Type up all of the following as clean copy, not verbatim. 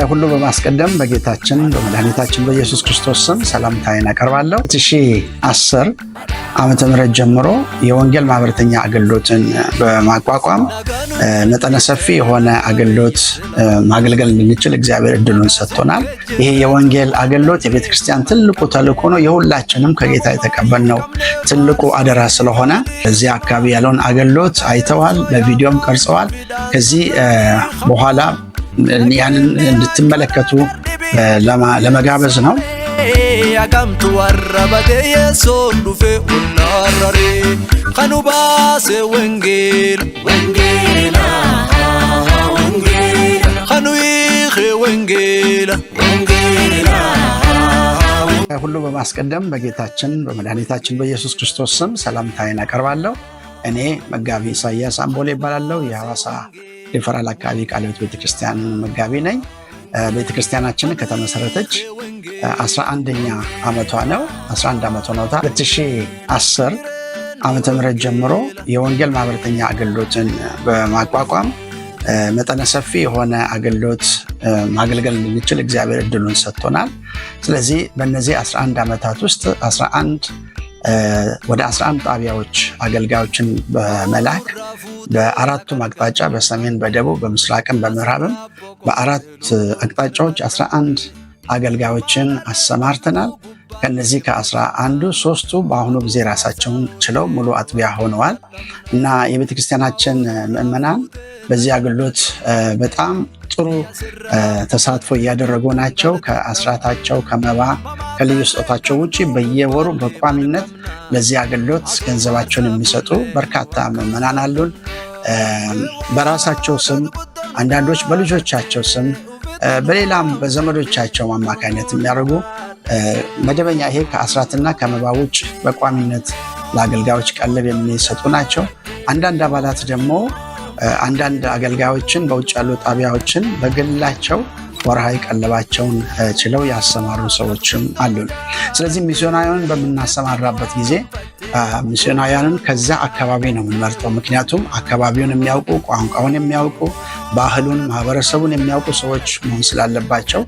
ሁሉ በማስቀደም በጌታችን በመድኃኒታችን በኢየሱስ ክርስቶስ ስም ሰላምታዬን አቀርባለሁ። 2010 ዓመተ ምህረት ጀምሮ የወንጌል ማህበረተኛ አገልግሎትን በማቋቋም መጠነ ሰፊ የሆነ አገልግሎት ማገልገል እንድንችል እግዚአብሔር እድሉን ሰጥቶናል። ይሄ የወንጌል አገልግሎት የቤተክርስቲያን ትልቁ ተልእኮ ነው። የሁላችንም ከጌታ የተቀበልነው ትልቁ አደራ ስለሆነ እዚህ አካባቢ ያለውን አገልግሎት አይተዋል፣ በቪዲዮም ቀርጸዋል። ከዚህ በኋላ ያንን እንድትመለከቱ ለመጋበዝ ነው። አጋምቱ ወረበደ የሶን ዱፌ ወናራሬ ከኑባሴ ወንጌል ወንጌላ ወንጌላ ከኑይኸ ወንጌላ ወንጌላ። ሁሉ በማስቀደም በጌታችን በመድኃኒታችን በኢየሱስ ክርስቶስ ስም ሰላምታዬን አቀርባለሁ። እኔ መጋቢ ኢሳያስ አምቦሌ ይባላለሁ። የሐዋሳ ሪፈራል አካባቢ ቃለ ሕይወት ቤተክርስቲያን መጋቢ ነኝ። ቤተክርስቲያናችን ከተመሰረተች 11ኛ ዓመቷ ነው። 11 ዓመት ሆኖታል። 2010 ዓመተ ምህረት ጀምሮ የወንጌል ማህበረተኛ አገልግሎትን በማቋቋም መጠነ ሰፊ የሆነ አገልግሎት ማገልገል እንድንችል እግዚአብሔር እድሉን ሰጥቶናል። ስለዚህ በእነዚህ 11 ዓመታት ውስጥ ወደ 11 ጣቢያዎች አገልጋዮችን በመላክ በአራቱም አቅጣጫ በሰሜን፣ በደቡብ፣ በምስራቅም በምዕራብም በአራት አቅጣጫዎች 11 አገልጋዮችን አሰማርተናል። ከነዚህ ከ11ዱ 3ቱ በአሁኑ ጊዜ ራሳቸውን ችለው ሙሉ አጥቢያ ሆነዋል እና የቤተክርስቲያናችን ምዕመናን በዚህ አገልግሎት በጣም ጥሩ ተሳትፎ እያደረጉ ናቸው። ከአስራታቸው ከመባ ከልዩ ስጦታቸው ውጪ በየወሩ በቋሚነት ለዚህ አገልግሎት ገንዘባቸውን የሚሰጡ በርካታ ምዕመናን አሉን። በራሳቸው ስም፣ አንዳንዶች በልጆቻቸው ስም፣ በሌላም በዘመዶቻቸው አማካኝነት የሚያደርጉ መደበኛ ይሄ ከአስራትና ከመባ ውጭ በቋሚነት ለአገልጋዮች ቀለብ የሚሰጡ ናቸው። አንዳንድ አባላት ደግሞ አንዳንድ አገልጋዮችን በውጭ ያሉ ጣቢያዎችን በግላቸው ወርሃዊ ቀለባቸውን ችለው ያሰማሩ ሰዎችም አሉን። ስለዚህ ሚስዮናውያንን በምናሰማራበት ጊዜ ሚስዮናውያንን ከዛ አካባቢ ነው የምንመርጠው። ምክንያቱም አካባቢውን የሚያውቁ፣ ቋንቋውን የሚያውቁ፣ ባህሉን፣ ማህበረሰቡን የሚያውቁ ሰዎች መሆን ስላለባቸው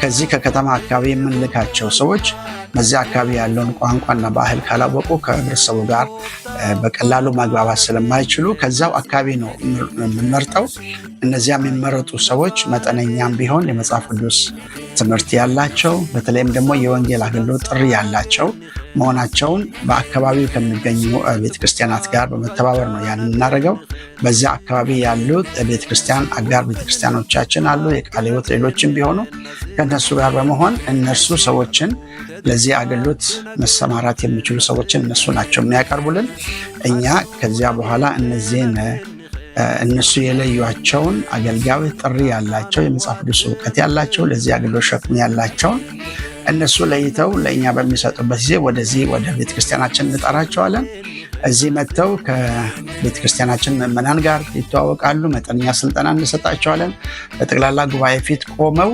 ከዚህ ከከተማ አካባቢ የምንልካቸው ሰዎች በዚህ አካባቢ ያለውን ቋንቋና ባህል ካላወቁ ከህብረተሰቡ ጋር በቀላሉ ማግባባት ስለማይችሉ ከዛው አካባቢ ነው የምንመርጠው። እነዚያ የሚመረጡ ሰዎች መጠነኛም ቢሆን የመጽሐፍ ቅዱስ ትምህርት ያላቸው በተለይም ደግሞ የወንጌል አገልግሎት ጥሪ ያላቸው መሆናቸውን በአካባቢው ከሚገኙ ቤተክርስቲያናት ጋር በመተባበር ነው ያን እናደርገው። በዚያ አካባቢ ያሉት ቤተክርስቲያን አጋር ቤተክርስቲያኖቻችን አሉ፣ የቃለ ሕይወት ሌሎችም ቢሆኑ ከነሱ ጋር በመሆን እነሱ ሰዎችን ለዚህ አገልግሎት መሰማራት የሚችሉ ሰዎችን እነሱ ናቸው የሚያቀርቡልን። እኛ ከዚያ በኋላ እነሱ የለዩቸውን አገልጋዮች ጥሪ ያላቸው የመጽሐፍ ቅዱስ እውቀት ያላቸው ለዚህ አገልግሎት ሸክም ያላቸውን እነሱ ለይተው ለእኛ በሚሰጡበት ጊዜ ወደ ቤተክርስቲያናችን እንጠራቸዋለን። እዚህ መጥተው ከቤተክርስቲያናችን ምዕመናን ጋር ይተዋወቃሉ። መጠነኛ ስልጠና እንሰጣቸዋለን። በጠቅላላ ጉባኤ ፊት ቆመው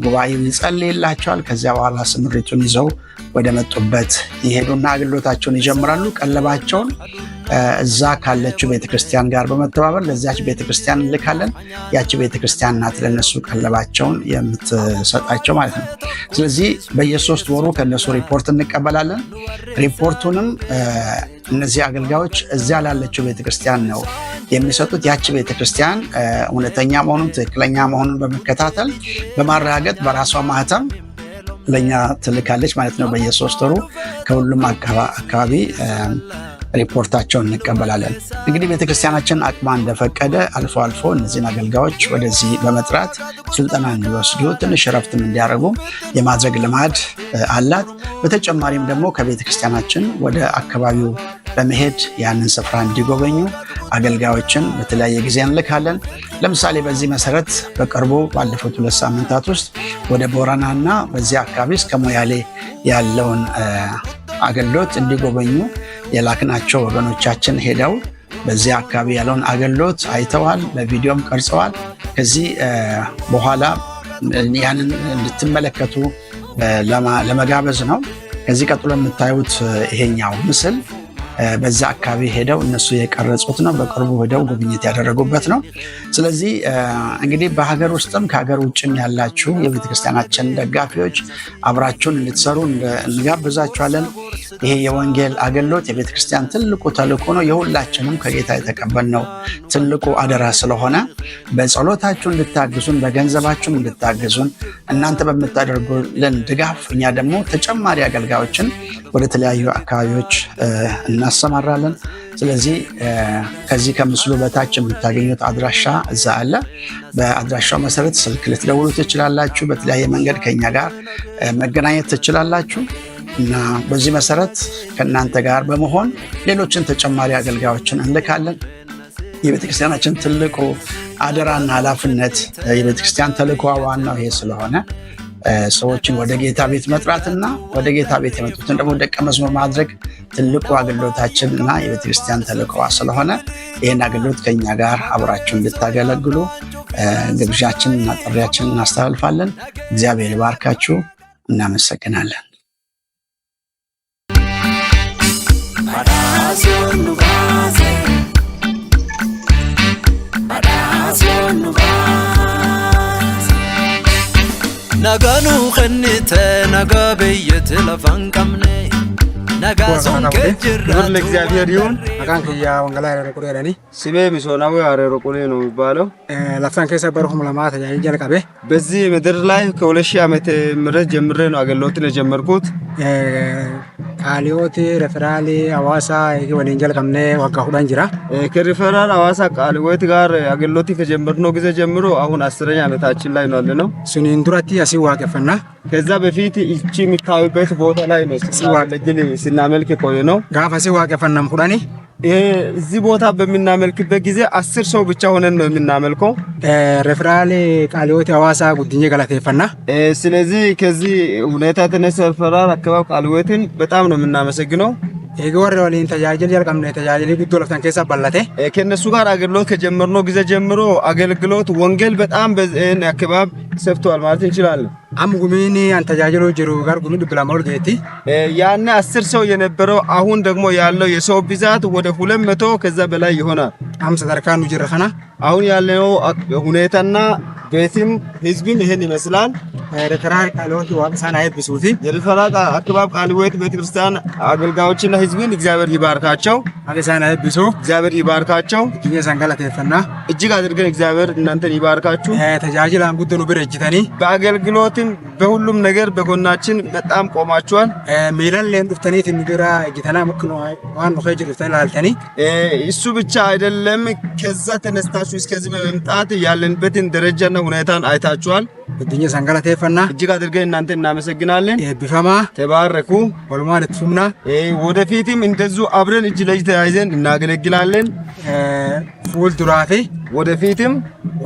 ጉባኤው ይጸልይላቸዋል። ከዚያ በኋላ ስምሪቱን ይዘው ወደ መጡበት ይሄዱና አገልግሎታቸውን ይጀምራሉ። ቀለባቸውን እዛ ካለችው ቤተክርስቲያን ጋር በመተባበር ለዚያች ቤተክርስቲያን እንልካለን። ያቺ ቤተክርስቲያን ናት ለነሱ ቀለባቸውን የምትሰጣቸው ማለት ነው። ስለዚህ በየ3 ወሩ ከነሱ ሪፖርት እንቀበላለን። ሪፖርቱንም እነዚህ አገልጋዮች እዚያ ላለችው ቤተክርስቲያን ነው የሚሰጡት። ያቺ ቤተክርስቲያን እውነተኛ መሆኑን ትክክለኛ መሆኑን በመከታተል በማረጋገጥ በራሷ ማህተም ለኛ ትልካለች ማለት ነው። በየ3 ወሩ ከሁሉም አካባቢ ሪፖርታቸውን እንቀበላለን። እንግዲህ ቤተክርስቲያናችን አቅማ እንደፈቀደ አልፎ አልፎ እነዚህን አገልጋዮች ወደዚህ በመጥራት ስልጠና እንዲወስዱ ትንሽ እረፍትም እንዲያደርጉ የማድረግ ልማድ አላት። በተጨማሪም ደግሞ ከቤተክርስቲያናችን ወደ አካባቢው በመሄድ ያንን ስፍራ እንዲጎበኙ አገልጋዮችን በተለያየ ጊዜ እንልካለን። ለምሳሌ በዚህ መሰረት በቅርቡ ባለፉት 2 ሳምንታት ውስጥ ወደ ቦረናና በዚህ አካባቢ እስከ ሞያሌ ያለውን አገልግሎት እንዲጎበኙ የላክናቸው ወገኖቻችን ሄደው በዚህ አካባቢ ያለውን አገልግሎት አይተዋል፣ በቪዲዮም ቀርጸዋል። ከዚህ በኋላ ያንን እንድትመለከቱ ለመጋበዝ ነው። ከዚህ ቀጥሎ የምታዩት ይሄኛው ምስል በዛ አካባቢ ሄደው እነሱ የቀረጹት ነው። በቅርቡ ሄደው ጉብኝት ያደረጉበት ነው። ስለዚህ እንግዲህ በሀገር ውስጥም ከሀገር ውጭም ያላችሁ የቤተክርስቲያናችን ደጋፊዎች አብራችሁን እንድትሰሩ እንጋብዛችኋለን። ይሄ የወንጌል አገልግሎት የቤተክርስቲያን ትልቁ ተልእኮ ነው። የሁላችንም ከጌታ የተቀበልነው ትልቁ አደራ ስለሆነ በጸሎታችሁ እንድታግዙን፣ በገንዘባችሁም እንድታግዙን እናንተ በምታደርጉልን ድጋፍ እኛ ደግሞ ተጨማሪ አገልጋዮችን ወደ ተለያዩ አካባቢዎች እናሰማራለን። ስለዚህ ከዚህ ከምስሉ በታች የምታገኙት አድራሻ እዛ አለ። በአድራሻው መሰረት ስልክ ልትደውሉ ትችላላችሁ። በተለያየ መንገድ ከኛ ጋር መገናኘት ትችላላችሁ እና በዚህ መሰረት ከእናንተ ጋር በመሆን ሌሎችን ተጨማሪ አገልጋዮችን እንልካለን። የቤተክርስቲያናችን ትልቁ አደራና ኃላፊነት የቤተክርስቲያን ተልእኮ ዋናው ይሄ ስለሆነ ሰዎችን ወደ ጌታ ቤት መጥራትና ወደ ጌታ ቤት የመጡትን ደግሞ ደቀ መዝሙር ማድረግ ትልቁ አገልግሎታችን እና የቤተክርስቲያን ተልእኮዋ ስለሆነ ይህን አገልግሎት ከኛ ጋር አብራችሁ እንድታገለግሉ ግብዣችን እና ጥሪያችን እናስተላልፋለን። እግዚአብሔር ይባርካችሁ። እናመሰግናለን። Naganu khnite nagabeyyet lafan kamne nagason kejira ለእግዚአብሔር ይሁን። አካን ከያ ወንገላ ያረቁሪ ያለኒ ስሜ ሚሶናው ያረቁሪ ነው የሚባለው። ለፍታን ከሰበርኩም ለማታ ያይጀል ቀበ በዚህ ምድር ላይ ከ2000 ዓመት ምረት ጀምሬ ነው አገልግሎትን የጀመርኩት። ቃሊዮት ሬፈራል አዋሳ ወንጀል ቀምነ ወጋ ሁዳን ጅራ ከሬፈራል አዋሳ ቃሊዮት ጋር አገልግሎት ከጀመርነው ጊዜ ጀምሮ አሁን 10ኛ ዓመታችን ላይ ነው ያለነው። ሱኒን ዱራቲ አሲዋቀፈና ከዛ በፊት እቺ የሚታዩበት ቦታ ላይ ነው ሲዋለጅል ስናመልክ ቆየ ነው። ጋፋ ሲዋቀፈናም ሁዳኒ እዚህ ቦታ በሚናመልክበት ጊዜ 10 ሰው ብቻ ሆነን ነው የምናመልከው። ሬፈራል ቃሊዮት አዋሳ ጉድኜ ገላቴፈና ስለዚህ ከዚህ ሁኔታ ተነሳ ሬፈራል አካባቢ ቃሊዮትን በጣም ነው የምናመሰግነው። ኤጎር ወሊን ተጃጅል ያልቀምነ ተጃጅል ጉዶ ለፍታን ከሳ ባላቴ ከነሱ ጋር አገልግሎት ከጀመርነው ጊዜ ጀምሮ አገልግሎት ወንጌል በጣም በእን አካባቢ ሰፍቷል ማለት እንችላለን። አምጉሚኒ አንተጃጅሎ ጅሩ ጋር ጉሚ ድብላማው ገቲ ያኔ 10 ሰው የነበረው አሁን ደግሞ ያለው የሰው ብዛት ወደ 200 ከዛ በላይ ይሆናል። አምሳ ተርካኑ ጅረኸና አሁን ያለው ሁኔታና ቤትም ህዝብም ይሄን ይመስላል። ሬፈራል ቃሊዮት ዋቅሳና አይብሱቲ የሬፈራል አካባቢ ቃሊዮት ቤተክርስቲያን አገልጋዮችና ህዝብን እግዚአብሔር ይባርካቸው። አገሳና አይብሱ እግዚአብሔር ይባርካቸው። እኛ ሰንጋላቴፈና እጅግ አድርገን እግዚአብሔር እናንተን ይባርካችሁ። ተጃጅል አንጉደኑ ብረጅተኒ በአገልግሎትም በሁሉም ነገር በጎናችን በጣም ቆማችኋል። ሚላን ለንዱፍተኒ ትንግራ ጌታና መክኖ ዋን ኸጅር ተላልተኒ እሱ ብቻ አይደለም ከዛ ተነስታችሁ እስከዚህ በመምጣት ያለንበትን ደረጃና ሁኔታን አይታችኋል። በእኛ ሰንጋላቴፈና እጅግ አድርገን እናንተን እናመሰግናለን። ቢፈማ ተባረኩ። ወልማን ተፉምና ወደፊትም እንደዚሁ አብረን እጅ ለእጅ ተያይዘን እናገለግላለን። ፉል ዱራፌ ወደፊትም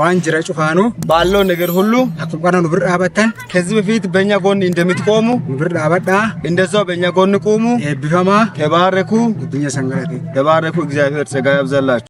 ዋንጅራ ጩፋኑ ባለው ነገር ሁሉ አጥቋናኑ ብር አበተን ከዚህ በፊት በእኛ ጎን እንደምትቆሙ ብር አበዳ እንደዛው በእኛ ጎን ቆሙ። ቢፈማ ተባረኩ። በእኛ ሰንጋላቴ ተባረኩ። እግዚአብሔር ጸጋ ያብዛላችሁ።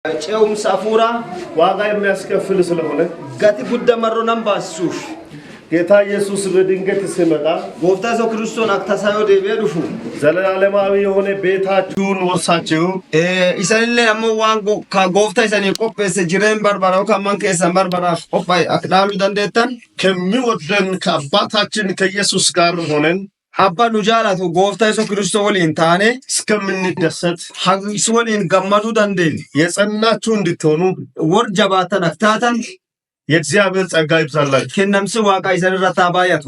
ጨውም ሳፉራ ዋጋ የሚያስከፍል ስለሆነ ጋቲ ጉደመሮ ነምባሱፍ ጌታ ኢየሱስ በድንገት ሲመጣ ጎፍታ ሰው ክርስቶስ አክታሳዮ ደቤዱፉ ዘላለማዊ የሆነ ቤታችሁን ወርሳችሁ ኢሰንለ አሞ ዋንጎ ከጎፍታ ኢሰን ቆጴስ ጅሬን በርበራው ከማን ከሰን በርበራ ቆጳይ አክዳሉ ደንደተን ከሚወደን ከአባታችን ከኢየሱስ ጋር ሆነን አባ ኑጃላቱ ጎፍታ ሰው ክርስቶስ ወሊን ታኔ እስከምንደሰት ሀግስ ወሊን ገመዱ ደንደን የጸናችሁ እንድትሆኑ ወርጀባተን አክታተን የእግዚአብሔር ጸጋ ይብዛላችሁ። ከነምስ ዋቃ ይሰረታ ባያቱ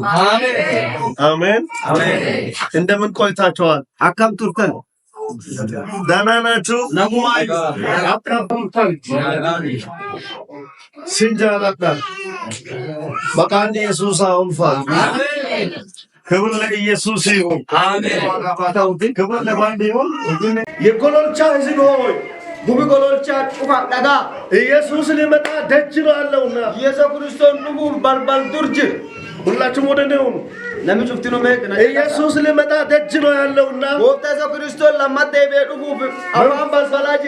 አሜን አሜን። እንደምን ቆይታችኋል? አካም ቱርተን ደህና ናችሁ? ነጉማይ አካም ቱርተን ሲንጃላታ በቃንዲ ኢየሱስ አውንፋ አሜን። ክብር ለኢየሱስ ይሁን አሜን። ዋቃፋታው ክብር ለማን ይሁን? የኮሎልቻ ህዝብ ሆይ ጉቢ ኮሎልቻ ጩፋ ዳጋ ኢየሱስ ሊመጣ ደጅ ነው ያለውና ኢየሱስ ክርስቶስ ኑቡ ባልባል ዱርጅ ሁላችሁም ወደ ነው ለምጭፍት ነው መቅና ኢየሱስ ሊመጣ ደጅ ነው ያለውና ወጣው ክርስቶስ ለማደ ቤዱቡ አባን ባልባላጅ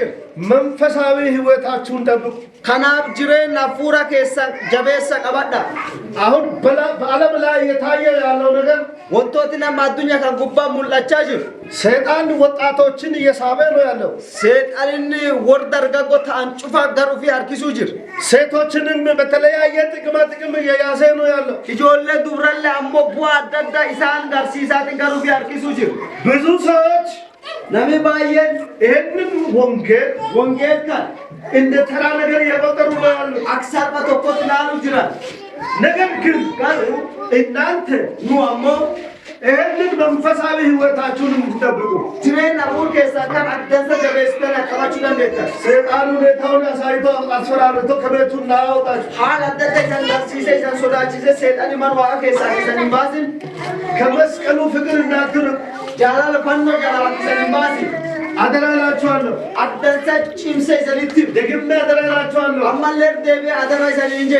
መንፈሳዊ ህይወታችሁን ጠብቁ። ከናብ ጅሬና ፉራ ከሳ ጀበሳ ቀባዳ አሁን በዓለም ላይ የታየ ያለው ነገር ወንቶትና ማዱኛ ከጉባ ሙላቻጅ ሰይጣን ወጣቶችን እየሳበ ነው ያለው። ሰይጣንን ወርደርጋጎ ታንጩፋ ገሩፊ አርኪሱ ጅር ሴቶችንም በተለያየ ጥቅም እየያዘ ነው ያለው። ኢጆለ ዱብረለ አሞ ቡአ አዳዳ ኢሳን ጋርሲሳትን ገሩፊ አርኪሱ ጅር ብዙ ሰዎች ነሚ ባየን ይሄንን ወንጌል ካል እንደ ተራ ነገር የቆጠሩ ነው ያሉ አክሳር በተቆጥ ላሉ ይችላል። ነገር ግን እናንተ ኑአሞ ይሄንን መንፈሳዊ ህይወታችሁን እንድትጠብቁ ጅሬና ሙር ከሳካን አደንሰ ጀበስተና አቀባችሁ እንደታ ሰይጣኑ ለታውን አሳይቶ አስፈራርቶ ከቤቱ እናውጣችሁ ሐል አደተ ጀንዳሲሴ ጀንሶዳቺሴ ሰይጣን ማንዋ ከሳኪሰን ባዝን ከመስቀሉ ፍቅር እንዳትርቁ ጃላል ፈኖ ጃላል ከሰንባሲ አደራላችኋለሁ። አደንሰ ጭምሰ ዘሊት ደግሜ አደራላችኋለሁ። አማለር ደቤ አደራይሰን እንጂ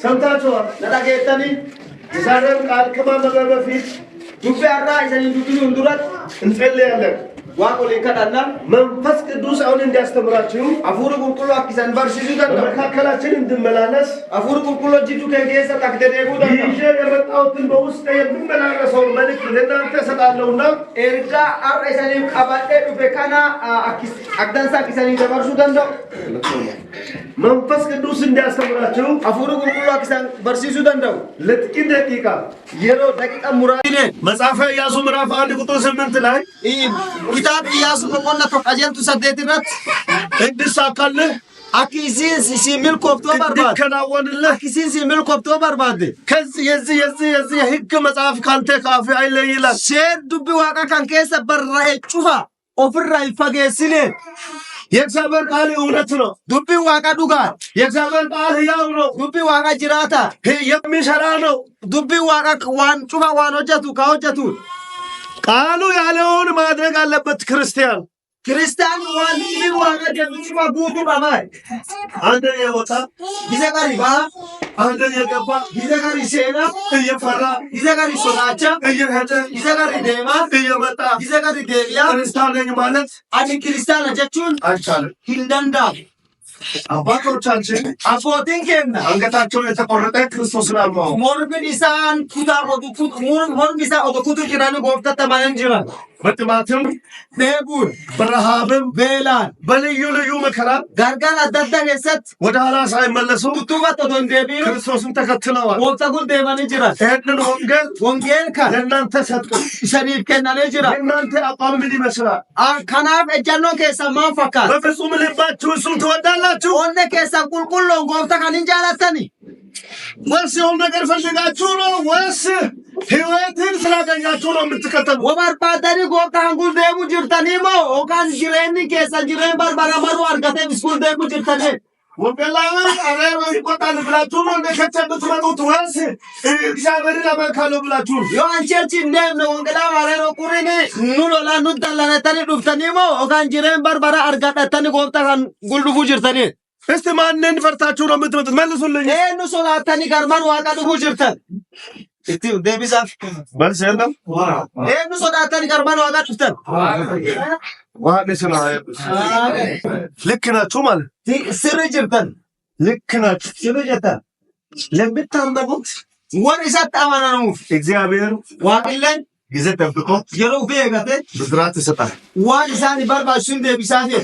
ሰምታችኋል። ለዳጌተኒ ዛሬም ቃል ከማንበብ በፊት ዱቤ አራይሰን ዱቢኑ እንዱራት እንጸልያለን። ዋቆሌ ከዳና መንፈስ ቅዱስ አሁን እንዲያስተምራችሁ አፉሩ ቁልቁሉ አክሰን በርሲዙ ደንደ መካከላችን እንድመላለስ አፉሩ ቁልቁሉ ጂቱ ከጌሳ ታክደደቡ ደንደ ይዤ የመጣሁትን በውስጥ የምመላለሰው መልእክት ለእናንተ እሰጣለሁና ኤርጋ አራይሰን ቀባጤ ዱቤ ካና አክዳንሳ አክሰን ይደበርሱ ደንደ መንፈስ ቅዱስ እንዲያስተምራችሁ አፉሩ ቁልቁሉ አክሰን በርሲዙ ደንደው ለጥቂት ደቂቃ የሮ ደቂቃ ሙራዲኔ መጽሐፈ ኢያሱ ምዕራፍ 1 ቁጥር 8 ላይ ኪታብ ኢያሱ በቆና ተቀጀንቱ ሰደትራት እንድሳካልህ አኪሲን ሲሚል ኮፍቶ በርባድ ከናወንልህ አኪሲን ሲሚል ኮፍቶ በርባድ ከዚህ የዚህ ህግ መጽሐፍ ካንተ ካፍ አይለይላል ሼር ዱቢ ዋቃ ካንከሰ በራይ ጩፋ ኦፍራ ይፈገስለ የእግዚአብሔር ቃል እውነት ነው። ዱቢ ዋቃ ዱጋ የእግዚአብሔር ቃል ሕያው ነው። ዱቢ ዋቃ ጅራታ የሚሰራ ነው። ዱቢ ዋቃ ዋን ጩፋ ዋን ወጀቱ ካወጀቱ ቃሉ ያለውን ማድረግ አለበት። ክርስቲያን ዋን ዋቃ ጀምጭፋ ጉቱ ባማይ አንደ የወጣ ይዘጋሪ ባ አንደ የገባ ይዘጋሪ ሴና እየፈራ ይዘጋሪ ሶናቻ እየሄደ ይዘጋሪ ደማ እየመጣ ይዘጋሪ ደቢያ ክርስቲያን ነኝ ማለት አንድ ክርስቲያን አጀቹን አይቻልም። ሂንደንዳ አባቶቻችን አፎቲን ከና አንገታቸው የተቆረጠ ክርስቶስ ነው። ሞርብን ኢሳን ኩታሮዱ ኩት ሞርቢሳ ኦዶኩቱ ኪራኑ ጎፍታ ማን ጅራ በጥማትም ደቡር በረሃብም ቤላን በልዩ ልዩ መከራ ጋርጋር አዳዳገሰት ወደ ኋላ ሳይመለሱ ቱቱባት ወንዴቢ ክርስቶስን ተከትለዋል። ወጣጉን ደማን ጅራ እድን ወንጌል ከእናንተ ሰጥቶ ሸሪፍ ከናለ ጅራ እናንተ አቋም ምን ይመስላል? ካናፍ እጃኖ ከሰማን ፈካ በፍጹም ልባችሁ እሱን ትወዳላችሁ። ወንደ ከሰ ቁልቁሎ ጎፍታ ካንጃላተኒ ወርሲውን ነገር ፈልጋችሁ ነው ወስ ህይወትን ስላገኛችሁ ነው የምትከተሉ? ወባርባዳሪ ጎፍታ አንጉል ደሙ ጅርታኒሞ ኦካን ጅሬኒ ከሰ ጅሬን ባርባራማሩ አርጋቴ ስኩል ደሙ ጅርታኒ ወገላው አሬሮ ይቆጣል ብላችሁ ነው እንደከተበት መጡት ወስ እግዚአብሔርን ለማካሎ ብላችሁ ዮ አንቸርቺ ነው ወገላው አሬሮ ቁሪኒ ኑሎ ላኑ ዳላናታኒ ዱፍታኒሞ ኦካን ጅሬን ባርባራ አርጋታኒ ጎፍታ ጉልዱፉ ጅርታኒ እስቲ ማንን ፈርታችሁ ነው የምትመጡት? መልሱልኝ። እኑ ሶላታኒ ጋርማን ዋቃ ዱፉ ጅርታን Itti deebisa. Barsiisan. Eenyu sodaatanii qarban waaqaa dhuftan. Waan isina ልክ ናችሁ ማለት Sirri jirtan. ልክ ናችሁ Sirri jirtan. Lammittaanbabuut warri isatti amananuuf እግዚአብሔር waaqilleen ጊዜ ጠብቆ yeroo beekate ብድራት ይሰጣል waan isaanii barbaachisun deebisaafii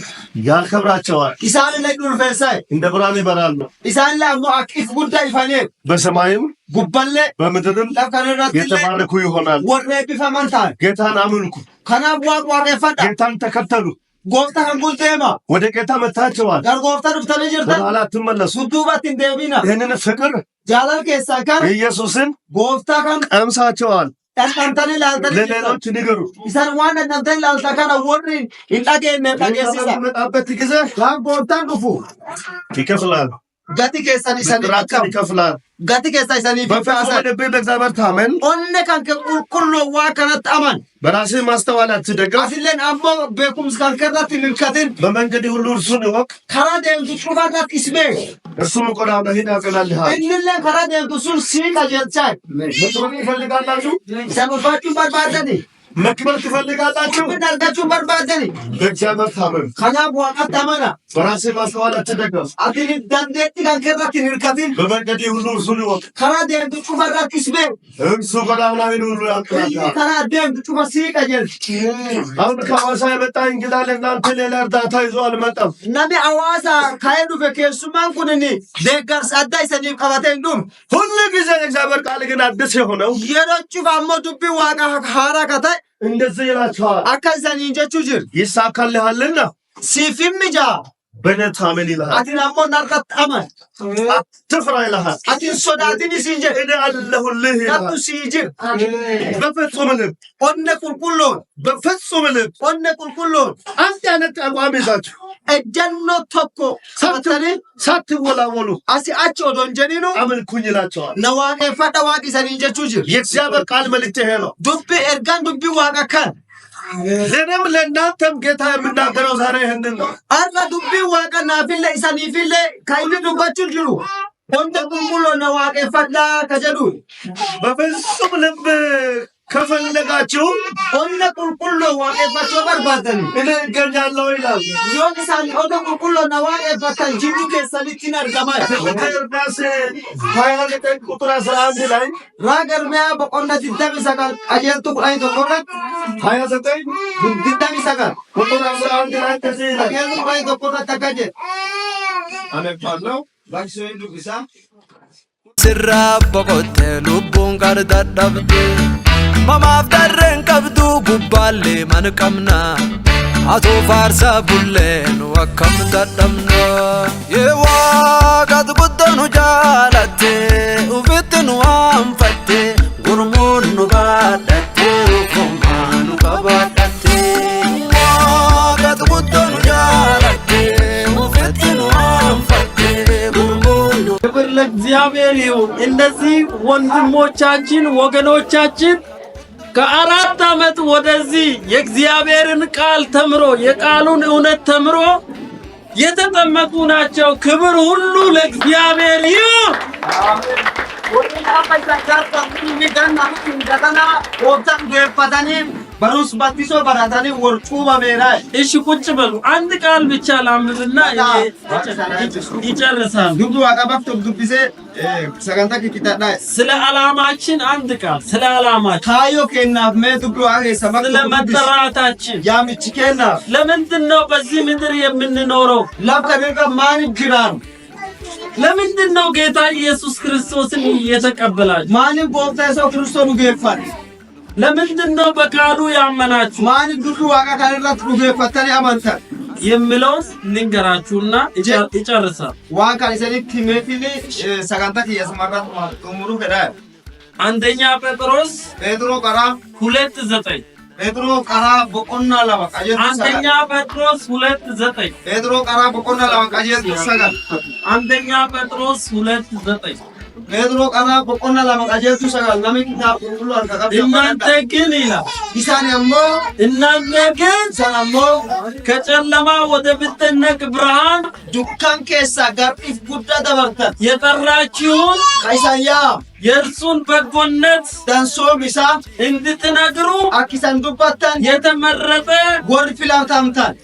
ያከብራቸዋል isaanillee dhulfeessaa'e እንደ ብርሃን ይበራሉ isaanillee ammoo akka if guddaa ifaniif በሰማይም gubballee በምድርም lafa የተባረኩ ይሆናል warri eebbifaman ta'an ጌታን አምልኩ kanaaf waaqeffadha ጌታን ተከተሉ gooftaa kan bulteema ወደ ጌታ መጥታችኋል gar gooftaa dhuftanii jirtan ወደኋላ አትመለሱ dudduubatti hin deebina ይህንን ፍቅር jaalala keessaa kan ኢየሱስን gooftaa kan ቀምሳችኋል dhandhamtanii ilaaltanii ለሌሎች ንገሩ isaan waan dhandhamtanii ilaalta kana warri hin dhageenye dhageessisa በሚመጣበት ጊዜ waan gooftaan dhufu ይከፍላል gati keessan isanii ብድራትን akkam ይከፍላል gati keessan isanii በፍጹም ልብ በእግዚአብሔር ታመን onne kan kee qulqulloo waa kanatti aman በራስህ ማስተዋል አትደገፍ asilleen ammoo beekumsi kan keerratti hin hirkatin በመንገድ ሁሉ እርሱን እወቅ karaa deemtu cufarratti isbee እርሱም ቆዳውን ሂድ ያቀናልሃል innillee karaa deemtu sun sii qajeelchaa መጥሮን ይፈልጋላችሁ isan ulfaachuun barbaadani መክበር ትፈልጋላችሁ min argachuun barbaadani በእግዚአብሔር ታመን kanaaf waaqatti amana በራስህ ማስተዋል አትደገፍ atin dandeetti kan keerratti hin hirkatin በመንገድ ሁሉ እርሱን እወቅ karaa deemtu cufarratti isbee እርሱ ቆዳውን ሂድ ሁሉ ያቀናልሃል karaa deemtu cufa sii qajeelchi አሁን ከሐዋሳ የመጣ እንግዳ ለእናንተ ሌላ እርዳታ ይዞ አልመጣም namni hawaasa ka'ee dhufe keessummaan kunini deeggarsa addaa isaniif qabatee hin dhufu ሁሉ ጊዜ የእግዚአብሔር ቃል ግን አዲስ የሆነው yeroo cufa ammoo dubbii waaqa haaraa ka ta'e እንደዚህ ይላችኋል akka isaniin jechuu jiru ይሳካልሃልና siif hin mijaa በእኔ ታመን ይልሃል atin ammoo narratti aman አትፍራ ይልሃል atin sodaatin isiin jedhe እኔ አለሁልህ ይልሃል nattu sii jira በፍጹም ልብ onne qulqulloon በፍጹም ልብ onne qulqulloon አንድ አይነት አቋም ይዛችሁ ejjannoo tokko qabatanii ሳትወላወሉ asi achi odoo hin jedhinu አምልኩኝ ይላቸዋል na waaqeffadha waaqi isaniin jechuu jiru የእግዚአብሔር ቃል መልእክት ይሄ ነው dubbii ergaan dubbii waaqa kan ለእኔም ለእናንተም ጌታ የምናገረው ዛሬ ይህንን ነው har'a dubbii waaqa naafillee isaniifillee kan inni dubbachuu jiru onne qulqulloo na waaqeffadhaa ka jedhu በፍጹም ልብ ከፈለጋችሁ onne qulqulloo waaqeffachuu barbaadani እኔ እገኛለሁ ይላል yoon isaan onne qulqulloo na waaqeffatan jidduu keessanitti hin argaman ኤርምያስ 29 ቁጥር 11 ላይ raaga Ermiyaa boqonnaa 29 qajeeltuu 11 29 29 ቁጥር 11 ላይ እንደዚህ ይላል qajeeltuu 11 irratti akka jedhe aneeffannoo baaksoo hin dubbisaa sirraa boqottee lubbuun qar dadhabde mamaaf darreen qabdu gubbaallee mana qabna atoo faarsaa bullee nu akkam dadhabna yee waaqatu guddoo nu jaalatte ufitti nu aanfatte gurmuun nu baadhatte ufumaa nu qabaadhatte waaqatu guddoo nu jaalatte ufitti nu aanfatte gurmuun nu ክብር ለእግዚአብሔር ይሁን። እነዚህ ወንድሞቻችን ወገኖቻችን ከ4 ዓመት ወደዚህ የእግዚአብሔርን ቃል ተምሮ የቃሉን እውነት ተምሮ የተጠመቁ ናቸው። ክብር ሁሉ ለእግዚአብሔር ይሁን። barus battisoo baratanii wal cuubameera እሺ ቁጭ በሉ። አንድ ቃል ብቻ ላንብብና ይጨርሳል። dubbi waaqa baftuuf dubbisee sagantaa kikkitadhaa ስለ ዓላማችን አንድ ቃል ስለ ዓላማችን kaayyoo kennaaf mee dubbi waaqa keessa ስለ bakka dubbise መጠራታችን yaamichi kennaaf ለምንድን ነው በዚህ ምድር የምንኖረው? lafa irra maaliif jiraannu ለምንድን ነው ጌታ ኢየሱስ ክርስቶስን የተቀበላችሁ? maaliif gooftaa isaa kiristoos dhugeeffanne ለምንድን ነው በቃሉ ያመናችሁ? maaliif dubbi waaqa kana irratti dhugeeffattanii amantan የሚለውን ልንገራችሁና ይጨርሳል። waan kan isinitti himeefili sagantaa kiyya sumarratti xumuruu fedhaa አንደኛ ጴጥሮስ Pheexroo qaraa 2:9 Pheexroo qaraa boqonnaa 2 qajeeltuu አንደኛ ጴጥሮስ 2:9 Pheexroo qaraa boqonnaa 2 qajeeltuu 9 አንደኛ ጴጥሮስ 2:9 Pheexroo qaraa boqonnaa 2 qajeeltuu 9 namni kitaaba qulqulluu harka qabu እናንተ ግን ይላል isaan ammoo እናንተ ግን isaan ammoo ከጨለማ ወደ ብትነቅ ብርሃን dukkan keessaa garbiif guddaa dabartan የጠራችሁን ka isaan yaam የእርሱን በጎነት dansoom isaa እንድትነግሩ akkisan dubbattan የተመረጠ warri filatamtan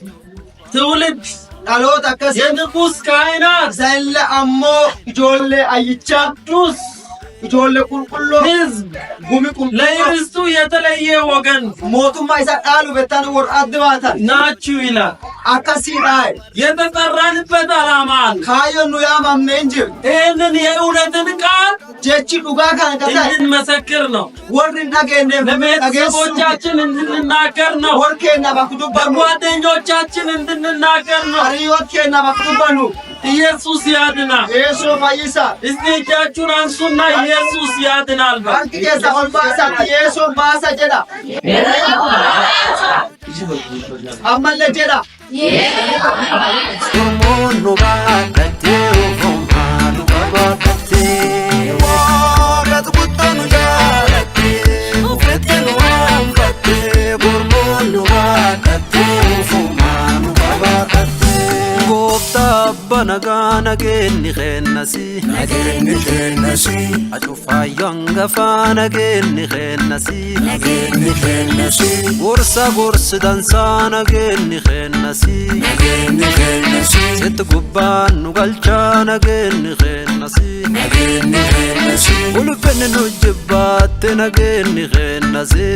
ትውልድ dhaloota akkasii የንጉሥ ካህናት isaan ammoo ijoollee ayyichaa ቅዱስ ijoollee qulqulloo ሕዝብ gumi qulqulloo ለርስቱ የተለየ ወገን mootummaa isaa dhaalu bettan warra adda baatan ናችሁ ይላል። akkasiidhaa የተጠራንበት ዓላማ አለ። kaayyoon nu yaamamne hin jiru ይህንን የእውነትን ቃል jechi dhugaa kana qataa እንድንመሰክር ነው። warri hin dhageenyeef ለቤተሰቦቻችን እንድንናገር ነው። warri keenyaaf akka dubbannu ለጓደኞቻችን እንድንናገር ነው። hariyoota keenyaaf akka dubbannu ኢየሱስ ያድናል። Yesuus fayyisa እስቲ እጃችሁን አንሱና ኢየሱስ ያድናል በሉ። harki keessa ol baasaatti Yesuus baasa jedha ammallee jedha Gurmuun nu baadhattee ufumaa nu babaadhattee waaqatu guddoo nu jaalattee uffattee nu waanfattee gurmuun nu baadhattee ufumaa nu babaadhattee gooftaa abba nagaa nageenni keennasi acuufaayyoo hangafaa nageenni keennasi gorsa gorsi dansaa nageenni keennasi sitti gubbaan nu galchaa nageenni keennasi ulfinni nu jibbaatte nageenni keennasi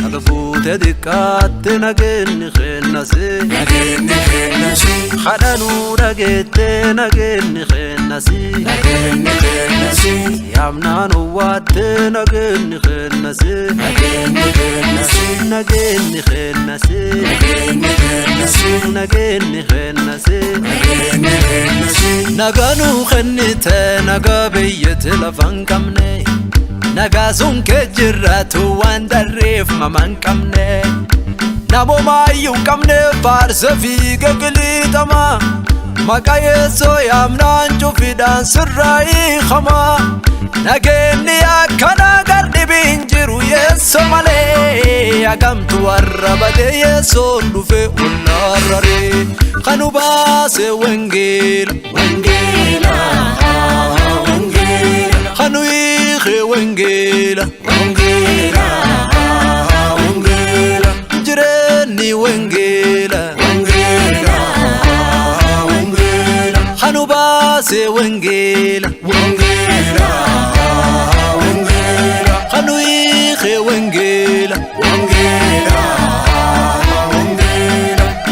ati fuute diqqaatte nageenni keennasi kadha nu dhageette nageenni keennasi yaamnaan owwaatte nageenni keennasi nageenni keennasi nageenni keennasi nagaa nu kennite nagaa biyyatti lafa hin qabne nagaa sun kee jirraatu waan darreef mama hin qabne namumaayyuu hin qabne faarsa fiiga giliixama maqaa Yeesoo yaamnaan cufidhaan sirraa hiikama nageenni akkana gardhibiin jiru Yeesoo malee hagamtu warra bade Yeesoon dhufe onnaarrare kanu baase wengeela kanu hiike wengeela jireenni wengeela kanu baase wengeela kanu hiike wengeela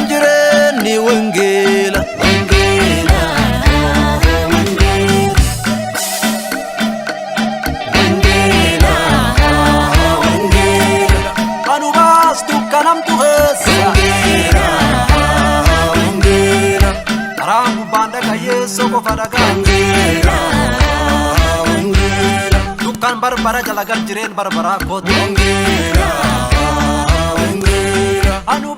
jireenni wengeela kanu baastu kanamtu keessa karaan gubbaan dhaqa Yeesoo qofa dhagaa dukkaan barbara jala gal jireen barbaraa kootu anu